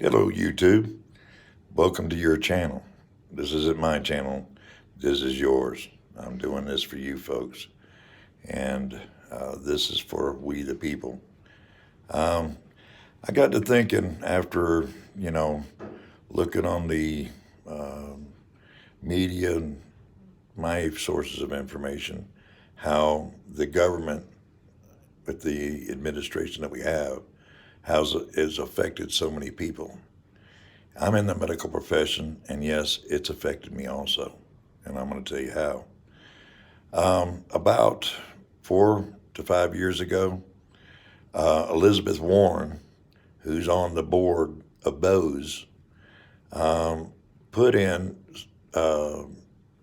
Hello, YouTube. Welcome to your channel. This isn't my channel. This is yours. I'm doing this for you folks. And this is for we the people. Um, I got to thinking after, you know, looking on the uh, media and my sources of information, how the government, with the administration that we have, has affected so many people. I'm in the medical profession, and yes, it's affected me also. And I'm going to tell you how. About 4 to 5 years ago, Elizabeth Warren, who's on the board of Bose, put in uh,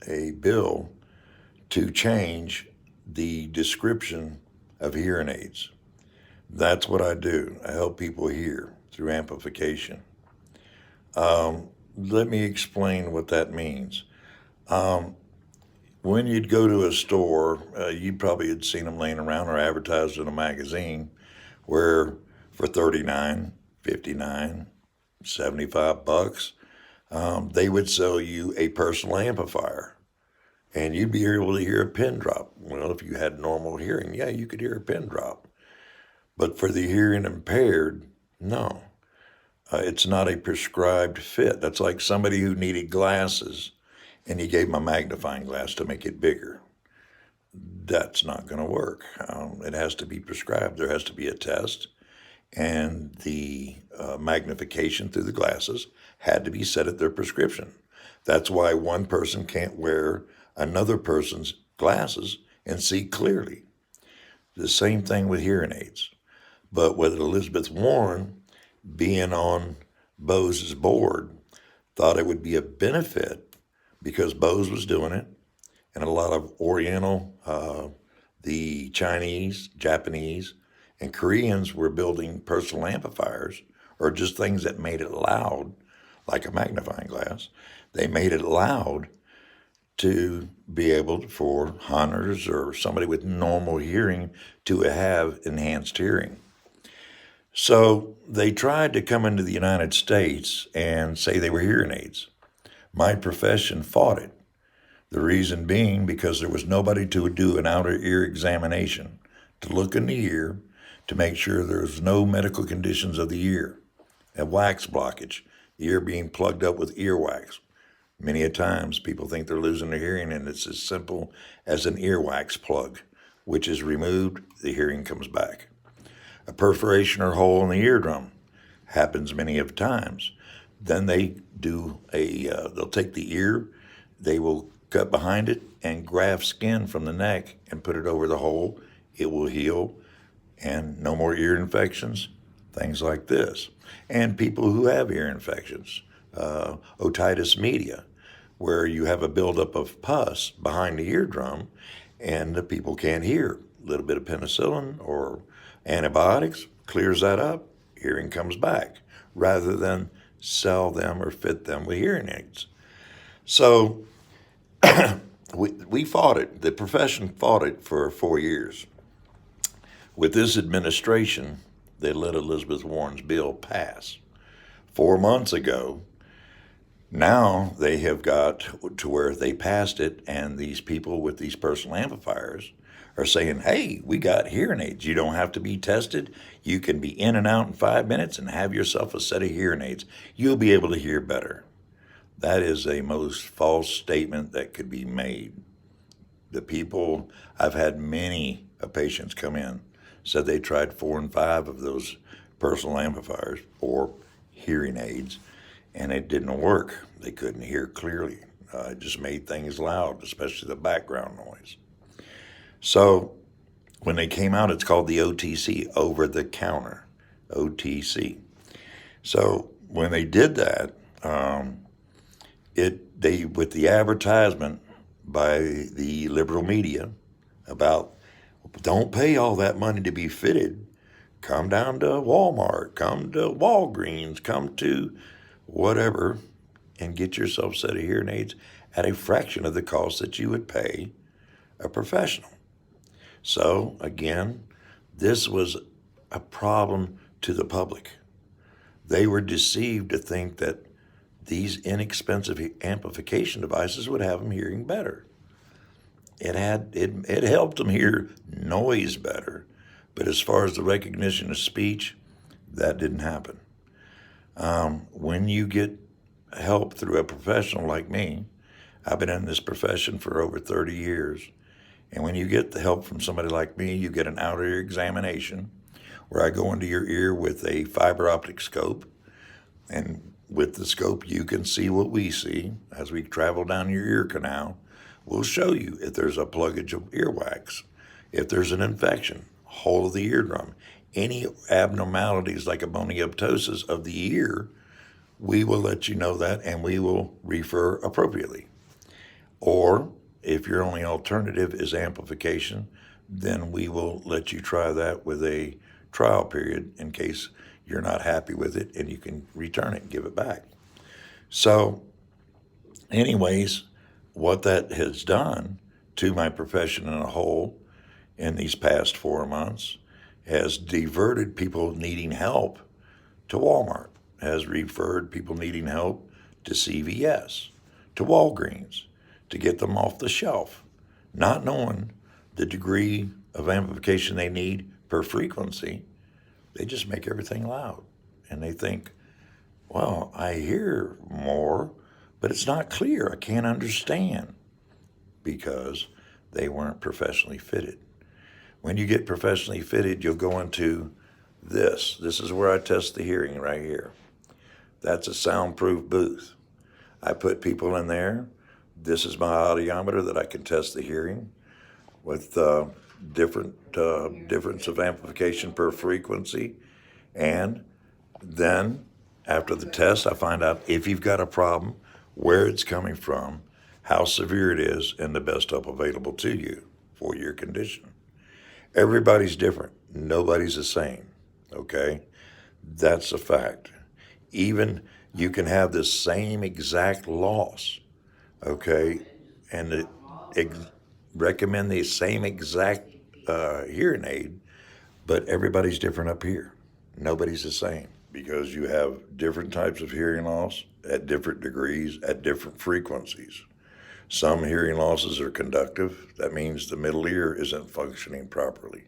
a bill to change the description of hearing aids. That's what I do. I help people hear through amplification. Let me explain what that means. Um, when you'd go to a store, you probably had seen them laying around or advertised in a magazine where for 39, 59, 75 bucks, they would sell you a personal amplifier and you'd be able to hear a pin drop. Well, if you had normal hearing, yeah, you could hear a pin drop. But for the hearing impaired, no. It's not a prescribed fit. That's like somebody who needed glasses and you gave them a magnifying glass to make it bigger. That's not going to work. It has to be prescribed. There has to be a test, and the magnification through the glasses had to be set at their prescription. That's why one person can't wear another person's glasses and see clearly. The same thing with hearing aids. But with Elizabeth Warren being on Bose's board, thought it would be a benefit because Bose was doing it, and a lot of Oriental, the Chinese, Japanese, and Koreans were building personal amplifiers or just things that made it loud, like a magnifying glass. They made it loud to be able for hunters or somebody with normal hearing to have enhanced hearing. So they tried to come into the United States and say they were hearing aids. My profession fought it. The reason being because there was nobody to do an outer ear examination, to look in the ear, to make sure there was no medical conditions of the ear, a wax blockage, the ear being plugged up with earwax. Many a times people think they're losing their hearing and it's as simple as an earwax plug, which is removed, the hearing comes back. A perforation or hole in the eardrum happens many of times. Then they'll take the ear, they will cut behind it and graft skin from the neck and put it over the hole. It will heal and no more ear infections, things like this. And people who have ear infections, otitis media, where you have a buildup of pus behind the eardrum and the people can't hear. A little bit of penicillin or antibiotics clears that up, hearing comes back, rather than sell them or fit them with hearing aids. So we fought it. The profession fought it for 4 years. With this administration, they let Elizabeth Warren's bill pass. 4 months ago, now they have got to where they passed it, and these people with these personal amplifiers are saying, hey, we got hearing aids. You don't have to be tested. You can be in and out in 5 minutes and have yourself a set of hearing aids. You'll be able to hear better. That is a most false statement that could be made. The people, I've had many patients come in, said they tried 4 and 5 of those personal amplifiers or hearing aids, and it didn't work. They couldn't hear clearly. It just made things loud, especially the background noise. So when they came out, it's called the OTC, over the counter, OTC. So when they did that, they with the advertisement by the liberal media about don't pay all that money to be fitted. Come down to Walmart, come to Walgreens, come to whatever, and get yourself a set of hearing aids at a fraction of the cost that you would pay a professional. So again, this was a problem to the public. They were deceived to think that these inexpensive amplification devices would have them hearing better. It helped them hear noise better, but as far as the recognition of speech, that didn't happen. When you get help through a professional like me, I've been in this profession for over 30 years, and when you get the help from somebody like me, you get an outer ear examination where I go into your ear with a fiber optic scope, and with the scope you can see what we see as we travel down your ear canal. We'll show you if there's a pluggage of earwax, if there's an infection, hole of the eardrum, any abnormalities like a bonioptosis of the ear. We will let you know that, and we will refer appropriately. Or if your only alternative is amplification, then we will let you try that with a trial period in case you're not happy with it, and you can return it and give it back. So anyways, what that has done to my profession in a whole in these past 4 months has diverted people needing help to Walmart, has referred people needing help to CVS, to Walgreens, to get them off the shelf, not knowing the degree of amplification they need per frequency. They just make everything loud. And they think, well, I hear more, but it's not clear. I can't understand, because they weren't professionally fitted. When you get professionally fitted, you'll go into this. This is where I test the hearing right here. That's a soundproof booth. I put people in there. This is my audiometer that I can test the hearing with difference of amplification per frequency. And then after the test, I find out if you've got a problem, where it's coming from, how severe it is, and the best help available to you for your condition. Everybody's different. Nobody's the same, okay? That's a fact. Even you can have the same exact loss, okay, and recommend the same exact hearing aid, but everybody's different up here. Nobody's the same, because you have different types of hearing loss at different degrees, at different frequencies. Some hearing losses are conductive. That means the middle ear isn't functioning properly.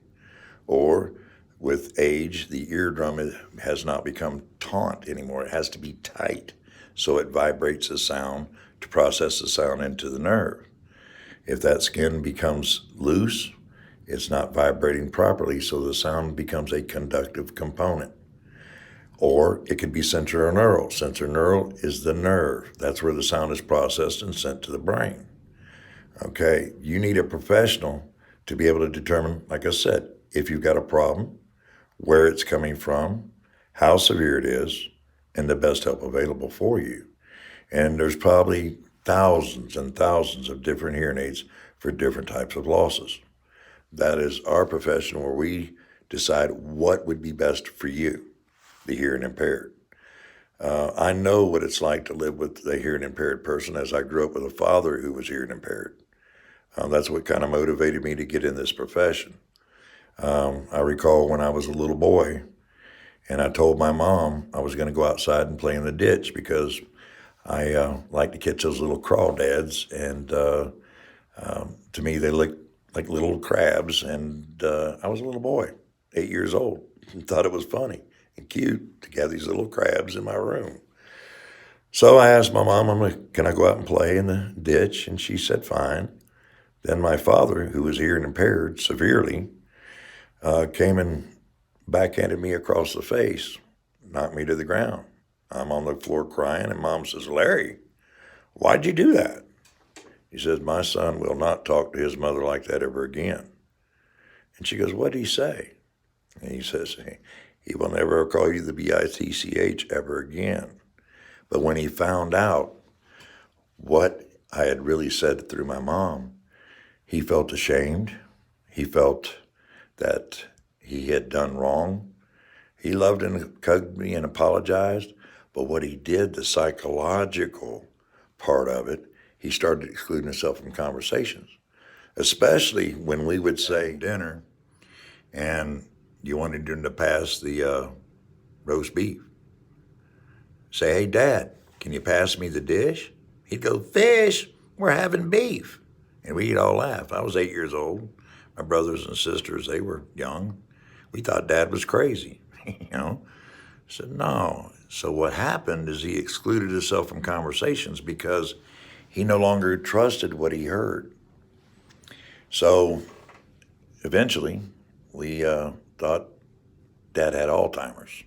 Or with age, the eardrum has not become taut anymore. It has to be tight, so it vibrates the sound to process the sound into the nerve. If that skin becomes loose, it's not vibrating properly, so the sound becomes a conductive component. Or it could be sensorineural. Sensorineural is the nerve. That's where the sound is processed and sent to the brain. Okay, you need a professional to be able to determine, like I said, if you've got a problem, where it's coming from, how severe it is, and the best help available for you. And there's probably thousands and thousands of different hearing aids for different types of losses. That is our profession, where we decide what would be best for you, the hearing impaired. I know what it's like to live with a hearing impaired person, as I grew up with a father who was hearing impaired. That's what kind of motivated me to get in this profession. I recall when I was a little boy, and I told my mom I was going to go outside and play in the ditch, because I like to catch those little crawdads, and to me they look like little crabs, and I was a little boy, 8 years old, and thought it was funny and cute to have these little crabs in my room. So I asked my mom, can I go out and play in the ditch? And she said, fine. Then my father, who was hearing impaired severely, came and backhanded me across the face, knocked me to the ground. I'm on the floor crying, and Mom says, Larry, why'd you do that? He says, my son will not talk to his mother like that ever again. And she goes, what'd he say? And he says, he will never call you the B-I-T-C-H ever again. But when he found out what I had really said through my mom, he felt ashamed. He felt that he had done wrong. He loved and hugged me and apologized. But what he did, the psychological part of it, he started excluding himself from conversations, especially when we would say dinner and you wanted him to pass the roast beef. say, "Hey, Dad, can you pass me the dish?" He'd go, "Fish, we're having beef." And we'd all laugh. I was 8 years old. My brothers and sisters, they were young. We thought Dad was crazy, you know. I said, no. So what happened is he excluded himself from conversations because he no longer trusted what he heard. So eventually, we thought Dad had Alzheimer's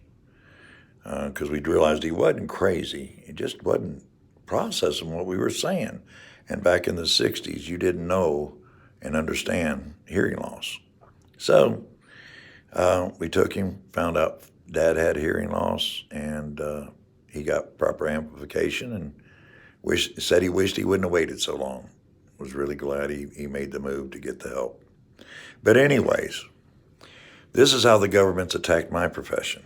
because we realized he wasn't crazy. He just wasn't processing what we were saying. And back in the 60s, you didn't know and understand hearing loss. So we took him, found out Dad had hearing loss, and he got proper amplification and said he wished he wouldn't have waited so long. Was really glad he made the move to get the help. But anyways, this is how the government's attacked my profession.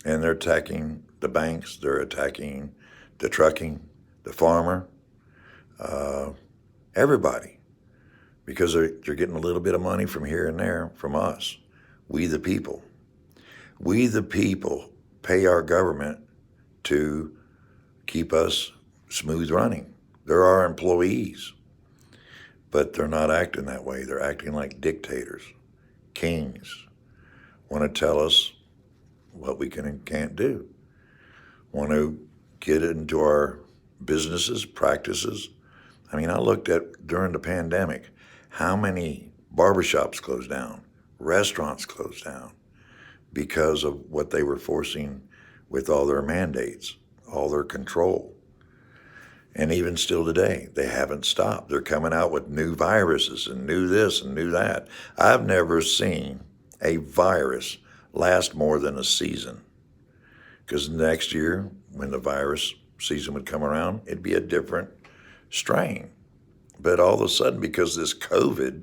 And they're attacking the banks, they're attacking the trucking, the farmer, everybody, because they're getting a little bit of money from here and there from us, we the people. We the people pay our government to keep us smooth running. They're our employees, but they're not acting that way. They're acting like dictators, kings, want to tell us what we can and can't do, want to get into our businesses, practices. I mean, I looked at during the pandemic how many barbershops closed down, restaurants closed down because of what they were forcing with all their mandates, all their control. And even still today, they haven't stopped. They're coming out with new viruses and new this and new that. I've never seen a virus last more than a season. Because next year, when the virus season would come around, it'd be a different strain. But all of a sudden, because this COVID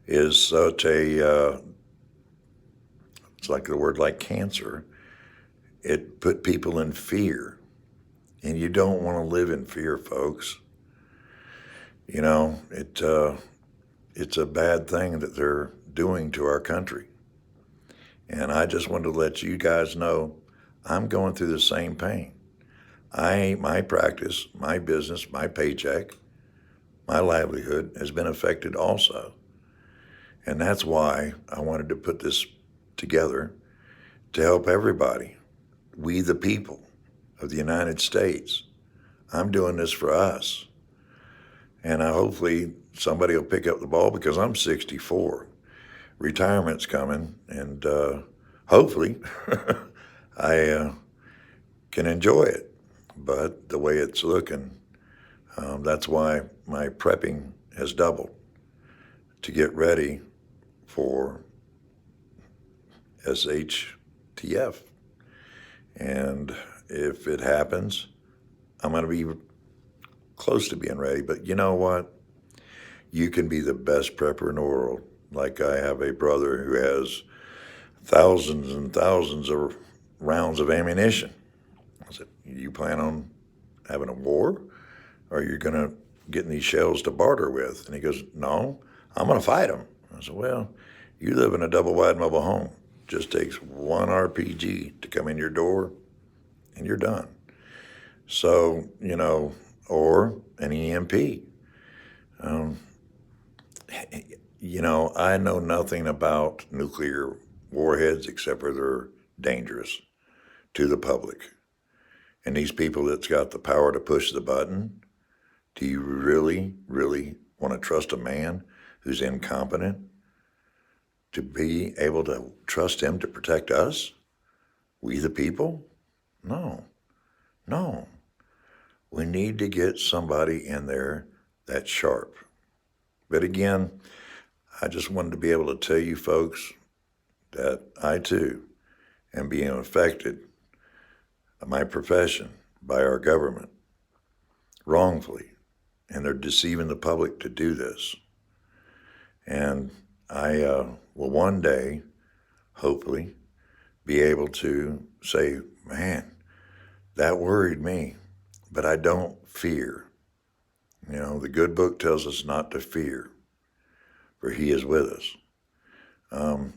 is such a, it's like the word like cancer, it put people in fear. And you don't want to live in fear, folks. You know, it's a bad thing that they're doing to our country. And I just wanted to let you guys know I'm going through the same pain. My practice, my business, my paycheck, my livelihood has been affected also. And that's why I wanted to put this together to help everybody, we the people of the United States. I'm doing this for us. And hopefully somebody will pick up the ball because I'm 64. Retirement's coming, and hopefully I can enjoy it. But the way it's looking, that's why my prepping has doubled to get ready for SHTF. And if it happens, I'm going to be close to being ready. But you know what? You can be the best prepper in the world. Like I have a brother who has thousands and thousands of rounds of ammunition. I said, you plan on having a war? Or are you going to get these shells to barter with? And he goes, no, I'm going to fight them. I said, well, you live in a double-wide mobile home. Just takes one RPG to come in your door and you're done. So, you know, or an EMP. You know, I know nothing about nuclear warheads except for they're dangerous to the public. And these people that's got the power to push the button, do you really, really want to trust a man who's incompetent to be able to trust him to protect us? We the people? No, no. We need to get somebody in there that's sharp. But again, I just wanted to be able to tell you folks that I too am being affected in my profession by our government wrongfully, and they're deceiving the public to do this. And I will one day, hopefully, be able to say, man, that worried me, but I don't fear. You know, the good book tells us not to fear, for he is with us.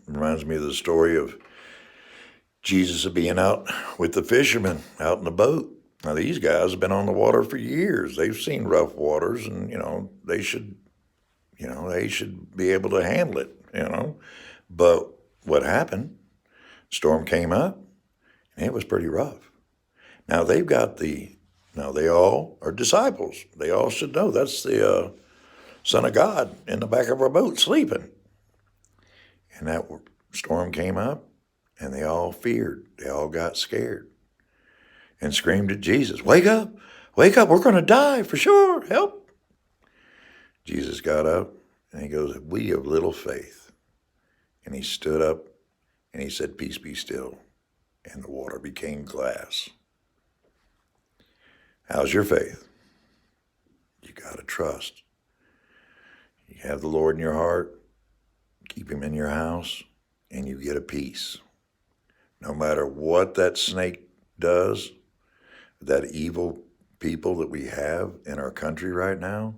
Reminds me of the story of Jesus of being out with the fishermen out in the boat. Now these guys have been on the water for years. They've seen rough waters, and they should be able to handle it. But what happened? Storm came up, and it was pretty rough. Now they all are disciples. They all should know that's the Son of God in the back of our boat sleeping. And that storm came up, and they all feared. They all got scared and screamed at Jesus, wake up, we're going to die for sure, help. Jesus got up, and he goes, we have little faith. And he stood up, and he said, peace be still. And the water became glass. How's your faith? You got to trust. You have the Lord in your heart, keep him in your house, and you get a peace. No matter what that snake does, that evil people that we have in our country right now,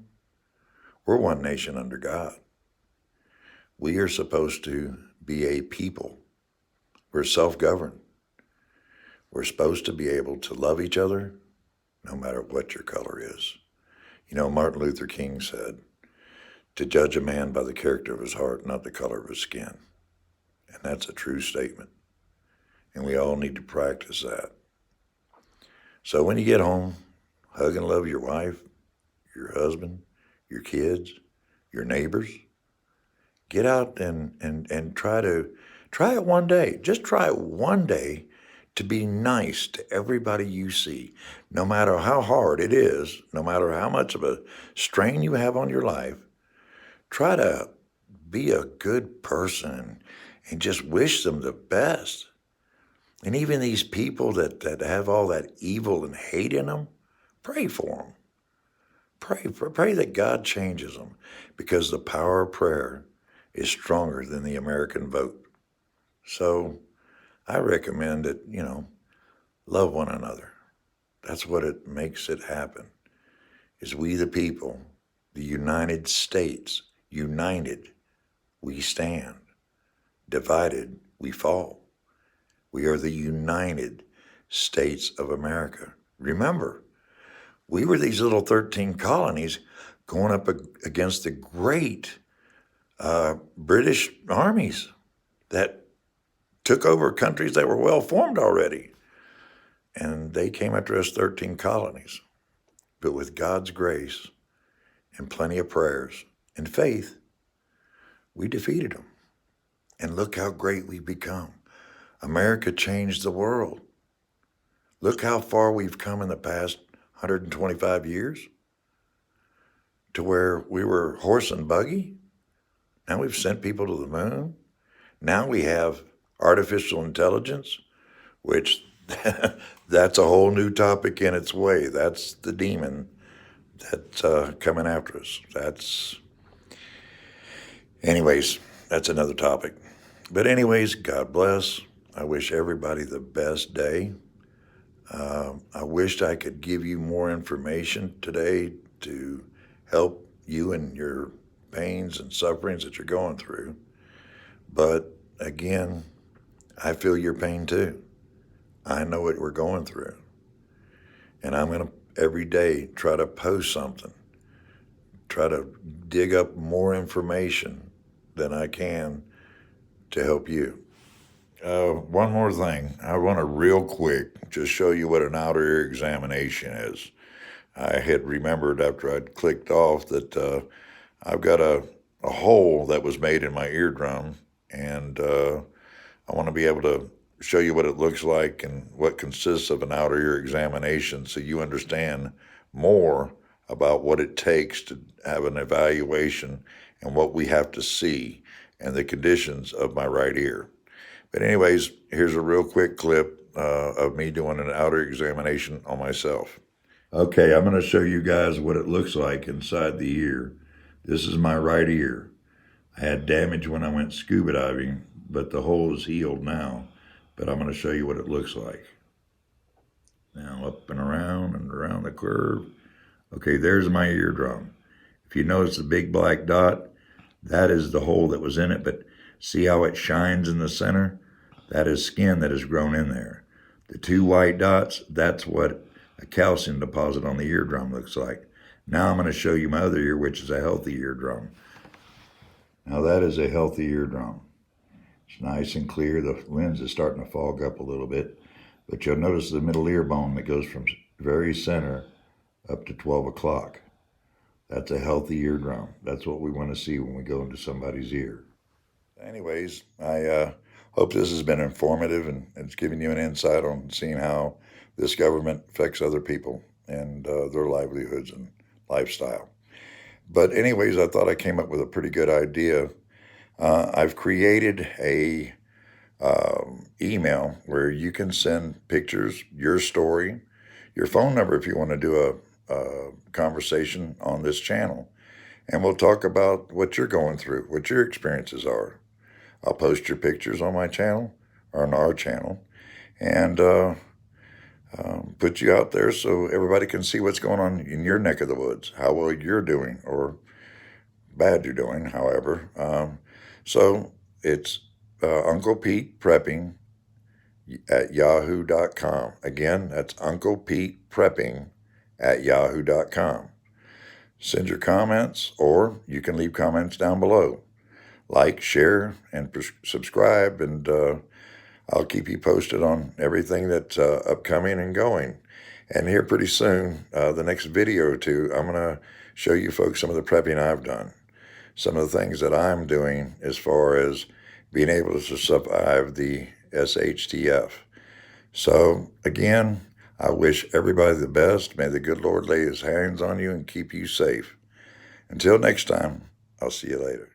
we're one nation under God. We are supposed to be a people. We're self-governed. We're supposed to be able to love each other no matter what your color is. Martin Luther King said, to judge a man by the character of his heart, not the color of his skin. And that's a true statement. And we all need to practice that. So when you get home, hug and love your wife, your husband, your kids, your neighbors. Get out and try it one day. Just try it one day to be nice to everybody you see, no matter how hard it is, no matter how much of a strain you have on your life. Try to be a good person and just wish them the best. And even these people that have all that evil and hate in them, pray for them. Pray that God changes them, because the power of prayer is stronger than the American vote. So I recommend that, love one another. That's what it makes it happen, is we the people, the United States. United, we stand. Divided, we fall. We are the United States of America. Remember, we were these little 13 colonies going up against the great British armies that took over countries that were well formed already. And they came after us 13 colonies. But with God's grace and plenty of prayers and faith, we defeated them. And look how great we've become. America changed the world. Look how far we've come in the past 125 years, to where we were horse and buggy. Now we've sent people to the moon. Now we have artificial intelligence, which that's a whole new topic in its way. That's the demon that's coming after us. Anyways, that's another topic. But anyways, God bless. I wish everybody the best day. I wished I could give you more information today to help you in your pains and sufferings that you're going through. But again, I feel your pain too. I know what we're going through. And I'm going to every day try to post something, try to dig up more information than I can to help you. One more thing. I want to real quick just show you what an outer ear examination is. I had remembered after I'd clicked off that I've got a hole that was made in my eardrum, and I want to be able to show you what it looks like and what consists of an outer ear examination, so you understand more about what it takes to have an evaluation and what we have to see and the conditions of my right ear. But anyways, here's a real quick clip of me doing an outer examination on myself. Okay, I'm going to show you guys what it looks like inside the ear. This is my right ear. I had damage when I went scuba diving, but the hole is healed now. But I'm going to show you what it looks like. Now up and around the curve. Okay, there's my eardrum. If you notice the big black dot, that is the hole that was in it. But see how it shines in the center? That is skin that has grown in there. The two white dots, that's what a calcium deposit on the eardrum looks like. Now I'm going to show you my other ear, which is a healthy eardrum. Now that is a healthy eardrum. It's nice and clear. The lens is starting to fog up a little bit, but you'll notice the middle ear bone that goes from very center up to 12 o'clock. That's a healthy eardrum. That's what we want to see when we go into somebody's ear. Anyways, I hope this has been informative and it's giving you an insight on seeing how this government affects other people and their livelihoods and lifestyle. But anyways, I thought I came up with a pretty good idea. I've created a email where you can send pictures, your story, your phone number if you want to do a conversation on this channel. And we'll talk about what you're going through, what your experiences are. I'll post your pictures on my channel or on our channel and put you out there so everybody can see what's going on in your neck of the woods, how well you're doing or bad you're doing, however. So it's Uncle Pete Prepping at yahoo.com. Again, that's Uncle Pete Prepping at yahoo.com. Send your comments, or you can leave comments down below. Like, share, and subscribe, and I'll keep you posted on everything that's upcoming and going. And here pretty soon, the next video or two, I'm going to show you folks some of the prepping I've done. Some of the things that I'm doing as far as being able to survive the SHTF. So, again, I wish everybody the best. May the good Lord lay his hands on you and keep you safe. Until next time, I'll see you later.